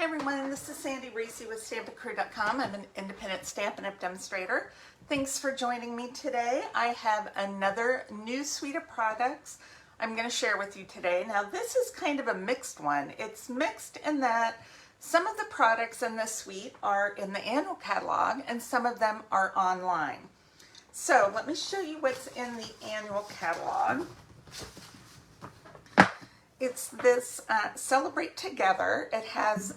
Hi everyone, this is Sandy Reese with Stampacrew.com. I'm an independent Stampin' Up! Demonstrator. Thanks for joining me today. I have another new suite of products I'm going to share with you today. Now this is kind of a mixed one. It's mixed in that some of the products in this suite are in the annual catalog and some of them are online. So let me show you what's in the annual catalog. It's this Celebrate Together. It has,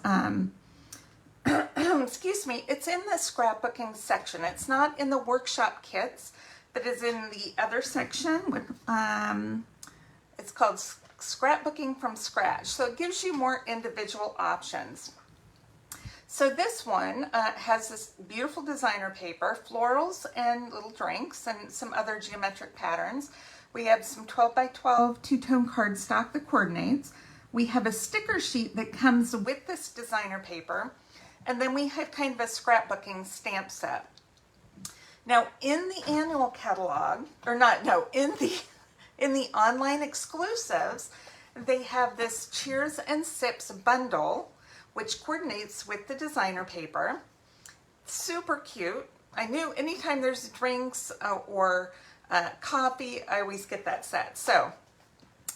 excuse me, it's in the scrapbooking section. It's not in the workshop kits, but it's in the other section. It's called Scrapbooking from Scratch. So it gives you more individual options. So this one has this beautiful designer paper, florals and little drinks and some other geometric patterns. We have some 12 by 12 two-tone cardstock that coordinates. We have a sticker sheet that comes with this designer paper. And then we have kind of a scrapbooking stamp set. Now in the annual catalog, or not, no, in the online exclusives, they have this Cheers and Sips bundle, which coordinates with the designer paper. Super cute. I knew anytime there's drinks or coffee, I always get that set. So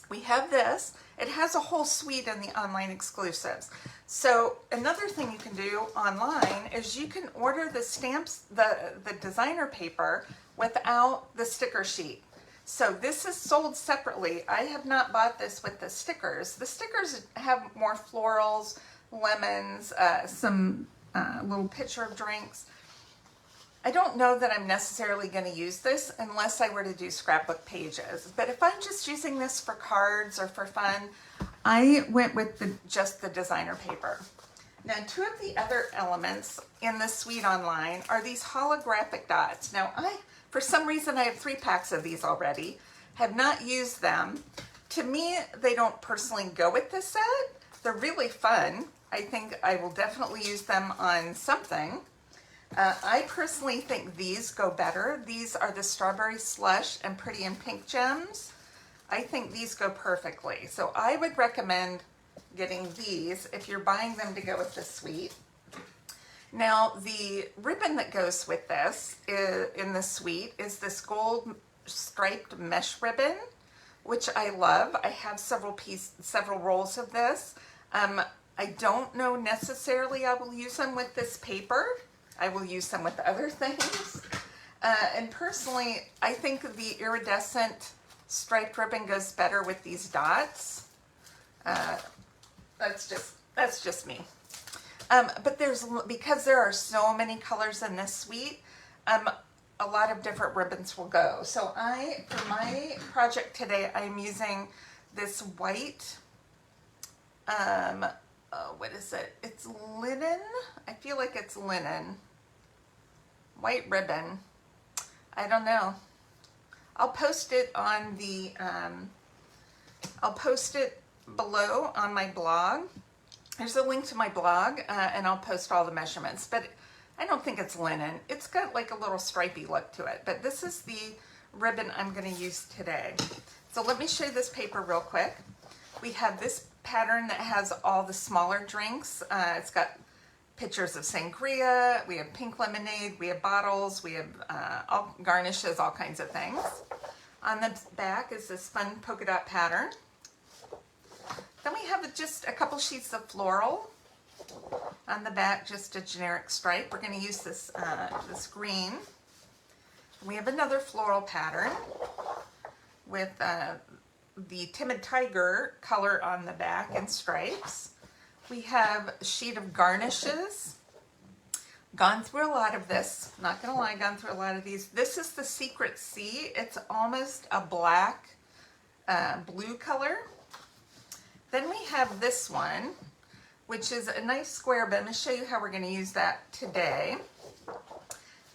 we have this. It has a whole suite in the online exclusives. So another thing you can do online is you can order the stamps, the designer paper without the sticker sheet. So this is sold separately. I have not bought this with the stickers. The stickers have more florals, lemons, some little picture of drinks. I don't know that I'm necessarily going to use this unless I were to do scrapbook pages. But if I'm just using this for cards or for fun, I went with just the designer paper. Now, two of the other elements in the suite online are these holographic dots. Now, for some reason, I have 3 packs of these already, have not used them. To me, they don't personally go with this set. They're really fun. I think I will definitely use them on something. I personally think these go better. These are the Strawberry Slush and Pretty in Pink Gems. I think these go perfectly. So I would recommend getting these if you're buying them to go with the suite. Now the ribbon that goes with this in the suite is this gold striped mesh ribbon, which I love. I have several rolls of this. I don't know necessarily I will use them with this paper. I will use them with other things. And personally, I think the iridescent striped ribbon goes better with these dots. That's just me. But because there are so many colors in this suite, a lot of different ribbons will go. So for my project today, I'm using this white, what is it? It's linen. I feel like it's linen. White ribbon. I don't know. I'll post it on the, I'll post it below on my blog. There's a link to my blog and I'll post all the measurements, but I don't think it's linen. It's got like a little stripy look to it, but this is the ribbon I'm going to use today. So let me show you this paper real quick. We have this pattern that has all the smaller drinks. It's got pictures of sangria, we have pink lemonade, we have bottles, we have all garnishes, all kinds of things. On the back is this fun polka dot pattern. Then we have just a couple sheets of floral. On the back, just a generic stripe. We're going to use this, this green. We have another floral pattern with the Timid Tiger color on the back and stripes. We have a sheet of garnishes. Gone through a lot of this. Not gonna lie, gone through a lot of these. This is the Secret Sea. It's almost a black, blue color. Then we have this one, which is a nice square, but I'm gonna show you how we're gonna use that today.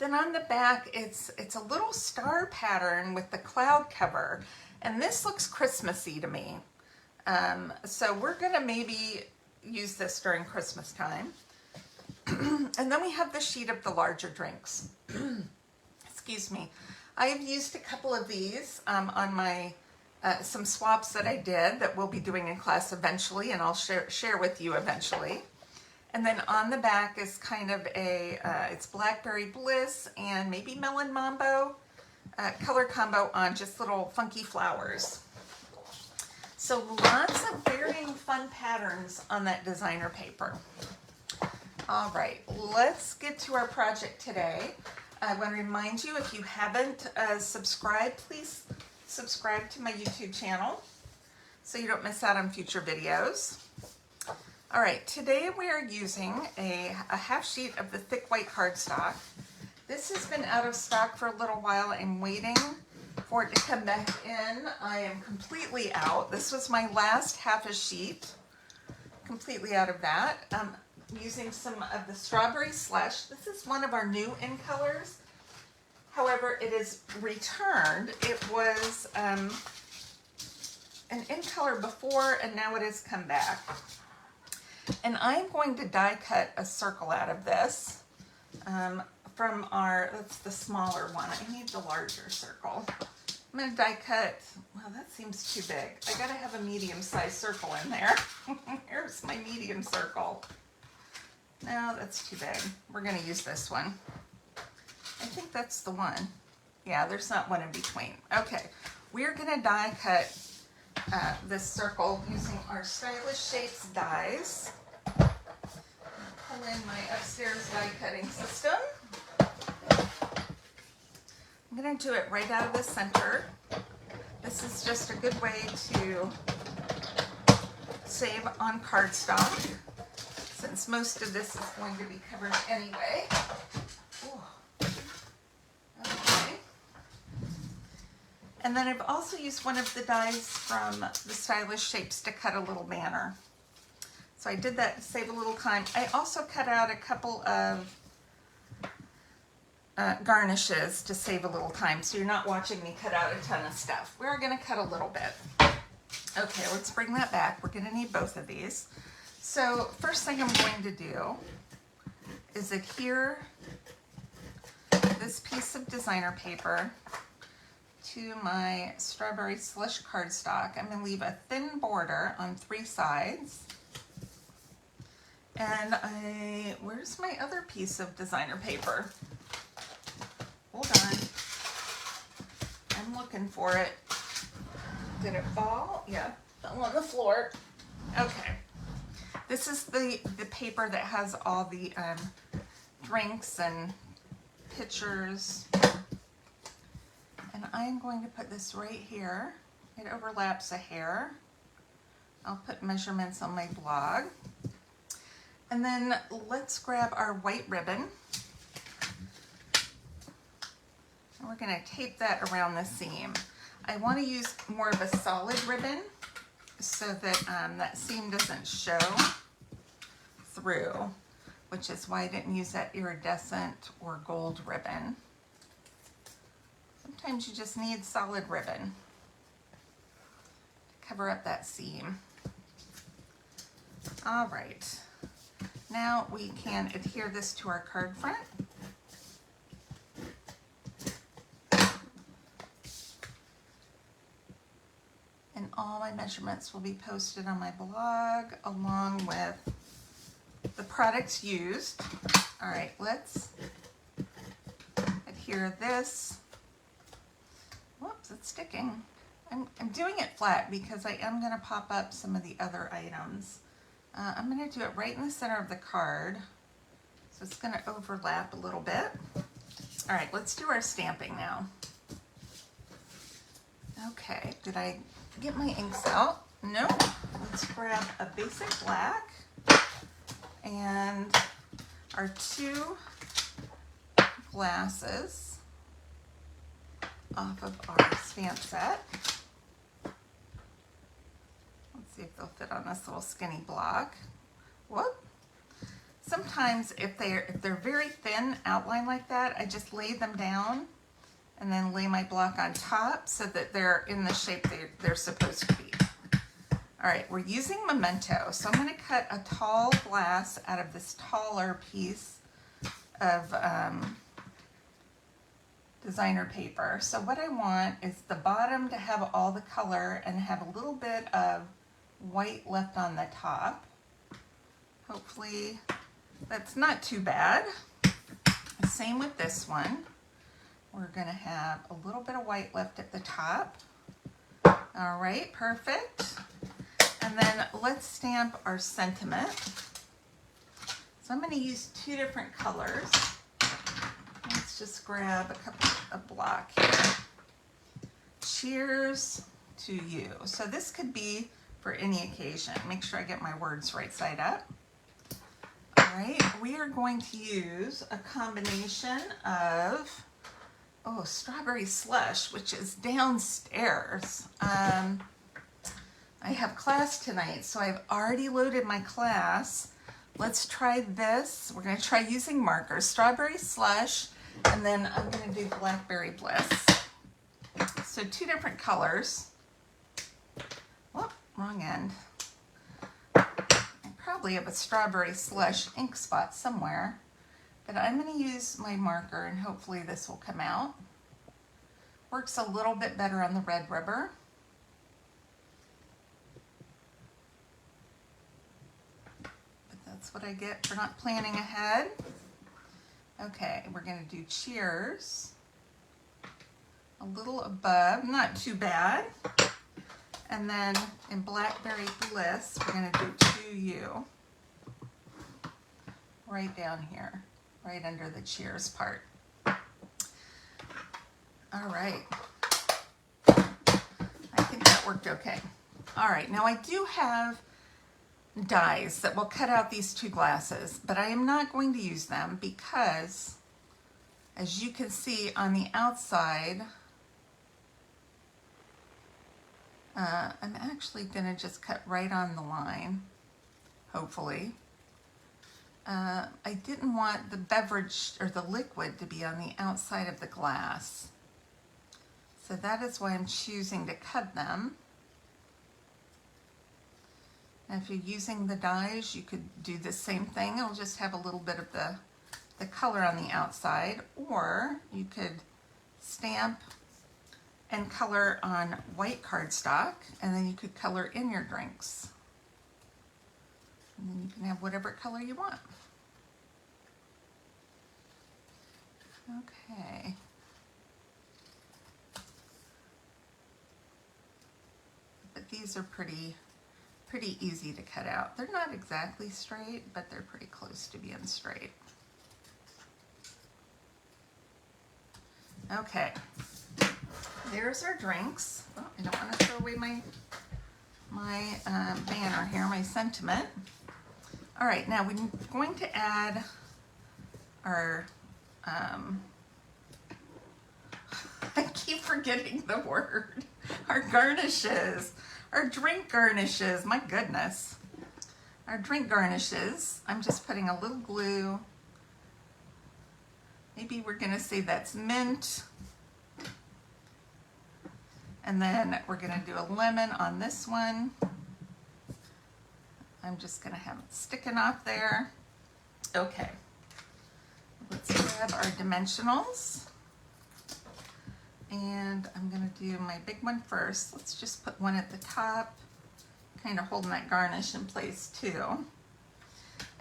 Then on the back, it's a little star pattern with the cloud cover. And this looks Christmassy to me. So we're gonna maybe use this during Christmas time. And then we have the sheet of the larger drinks. Excuse me. I have used a couple of these on my some swaps that I did that we'll be doing in class eventually, and I'll share with you eventually. And then on the back is kind of a, it's Blackberry Bliss and maybe Melon Mambo color combo on just little funky flowers. So lots of varying fun patterns on that designer paper. All right, let's get to our project today. I want to remind you, if you haven't subscribed, please subscribe to my YouTube channel so you don't miss out on future videos. All right, today we are using a half sheet of the thick white cardstock. This has been out of stock for a little while. I'm waiting for it to come back in. I am completely out. This was my last half a sheet, completely out of that. I'm using some of the Strawberry Slush. This is one of our new in colors. However, it is returned. It was an in color before, and now it has come back. And I'm going to die cut a circle out of this from our, that's the smaller one. I need the larger circle. I'm going to die cut, well, that seems too big. I got to have a medium-sized circle in there. Here's my medium circle. No, that's too big. We're going to use this one. I think that's the one. Yeah, there's not one in between. Okay, we're going to die cut this circle using our Stylish Shapes dies. Pull in my upstairs die cutting system. I'm going to do it right out of the center. This is just a good way to save on cardstock, since most of this is going to be covered anyway. Ooh. Okay. And then I've also used one of the dies from the Stylish Shapes to cut a little banner. So I did that to save a little time. I also cut out a couple of garnishes to save a little time, so you're not watching me cut out a ton of stuff. We're going to cut a little bit. Okay, let's bring that back. We're going to need both of these. So first thing I'm going to do is adhere this piece of designer paper to my Strawberry Slush cardstock. I'm going to leave a thin border on 3 sides. And where's my other piece of designer paper? Hold on. I'm looking for it. Did it fall? Yeah, fell on the floor. Okay. This is the paper that has all the drinks and pictures. And I'm going to put this right here. It overlaps a hair. I'll put measurements on my blog. And then let's grab our white ribbon. And we're going to tape that around the seam. I want to use more of a solid ribbon so that that seam doesn't show through, which is why I didn't use that iridescent or gold ribbon. Sometimes you just need solid ribbon to cover up that seam. All right. Now we can adhere this to our card front. And all my measurements will be posted on my blog along with the products used. All right, let's adhere this. Whoops, it's sticking. I'm doing it flat because I am going to pop up some of the other items. I'm going to do it right in the center of the card, so it's going to overlap a little bit. All right, let's do our stamping now. Okay, did I get my inks out? No. Let's grab a basic black and our 2 glasses off of our stamp set. See if they'll fit on this little skinny block. Whoop. Sometimes if they're very thin outline like that, I just lay them down and then lay my block on top so that they're in the shape they're supposed to be. All right, we're using Memento, so I'm going to cut a tall glass out of this taller piece of designer paper. So what I want is the bottom to have all the color and have a little bit of white left on the top. Hopefully That's not too bad. Same with this one. We're gonna have a little bit of white left at the top. All right, perfect. And then let's stamp our sentiment. So I'm gonna use 2 different colors. Let's just grab a block here. Cheers to you. So this could be for any occasion. Make sure I get my words right side up. All right, we are going to use a combination of, strawberry slush, which is downstairs. I have class tonight, so I've already loaded my class. Let's try this. We're gonna try using markers, strawberry slush, and then I'm gonna do blackberry bliss. So 2 different colors. Whoop, wrong end. I probably have a strawberry slush ink spot somewhere, but I'm going to use my marker and hopefully this will come out. Works a little bit better on the red rubber. But that's what I get for not planning ahead. Okay, we're going to do cheers. A little above, not too bad. And then in blackberry bliss, we're going to do to you. Right down here, right under the cheers part. All right. I think that worked okay. All right, now I do have dies that will cut out these 2 glasses, but I am not going to use them because, as you can see on the outside, I'm actually going to just cut right on the line, hopefully. I didn't want the beverage or the liquid to be on the outside of the glass. So that is why I'm choosing to cut them. And if you're using the dies, you could do the same thing. It'll just have a little bit of the color on the outside, or you could stamp and color on white cardstock, and then you could color in your drinks. And then you can have whatever color you want. Okay. But these are pretty easy to cut out. They're not exactly straight, but they're pretty close to being straight. Okay. There's our drinks. Oh, I don't want to throw away my banner here, my sentiment. All right, now we're going to add our, I keep forgetting the word, our garnishes, our drink garnishes, my goodness. Our drink garnishes, I'm just putting a little glue. Maybe we're gonna say that's mint. And then we're gonna do a lemon on this one. I'm just gonna have it sticking off there. Okay, let's grab our dimensionals. And I'm gonna do my big one first. Let's just put one at the top, kind of holding that garnish in place too.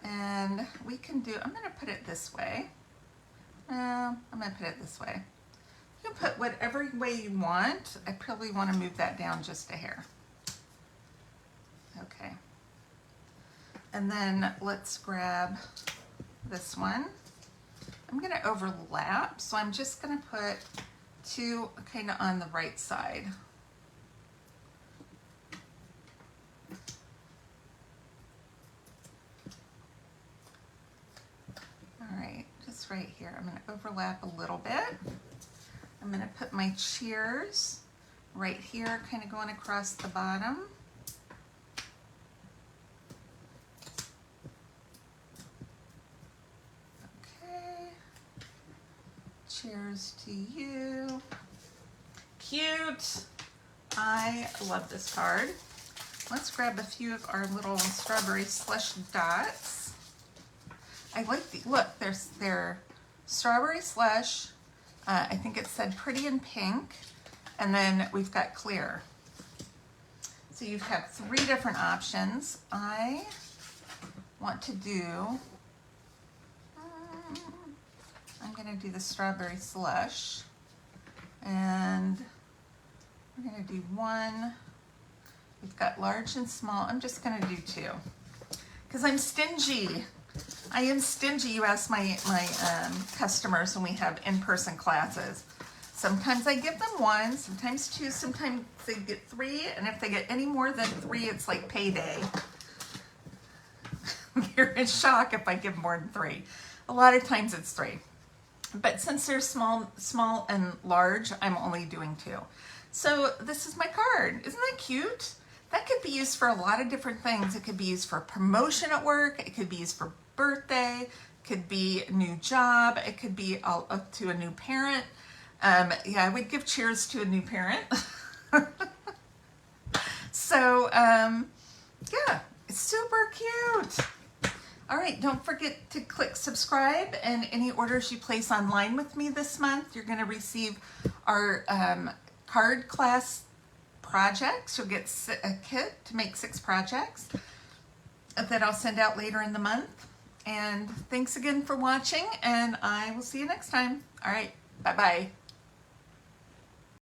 And we can do, I'm gonna put it this way. I'm gonna put it this way. You can put whatever way you want. I probably want to move that down just a hair. Okay. And then let's grab this one. I'm going to overlap, so I'm just going to put 2 kind of on the right side. All right, just right here. I'm going to overlap a little bit. I'm going to put my cheers right here, kind of going across the bottom. Okay. Cheers to you. Cute. I love this card. Let's grab a few of our little strawberry slush dots. I like the, look, they're strawberry slush. I think it said pretty in pink, and then we've got clear. So you have 3 different options. I want to do I'm going to do the strawberry slush. And we're going to do one. We've got large and small. I'm just going to do two. Because I'm stingy. I am stingy, you ask my customers when we have in-person classes. Sometimes I give them one, sometimes two, sometimes they get three, and if they get any more than three, it's like payday. You're in shock if I give more than three. A lot of times it's three. But since they're small and large, I'm only doing two. So this is my card. Isn't that cute? That could be used for a lot of different things. It could be used for promotion at work. It could be used for birthday. It could be a new job. It could be up to a new parent. Yeah, I would give cheers to a new parent. So, yeah, it's super cute. All right, don't forget to click subscribe, and any orders you place online with me this month, you're going to receive our card class projects. You'll get a kit to make 6 projects that I'll send out later in the month. And thanks again for watching, and I will see you next time. All right, bye-bye.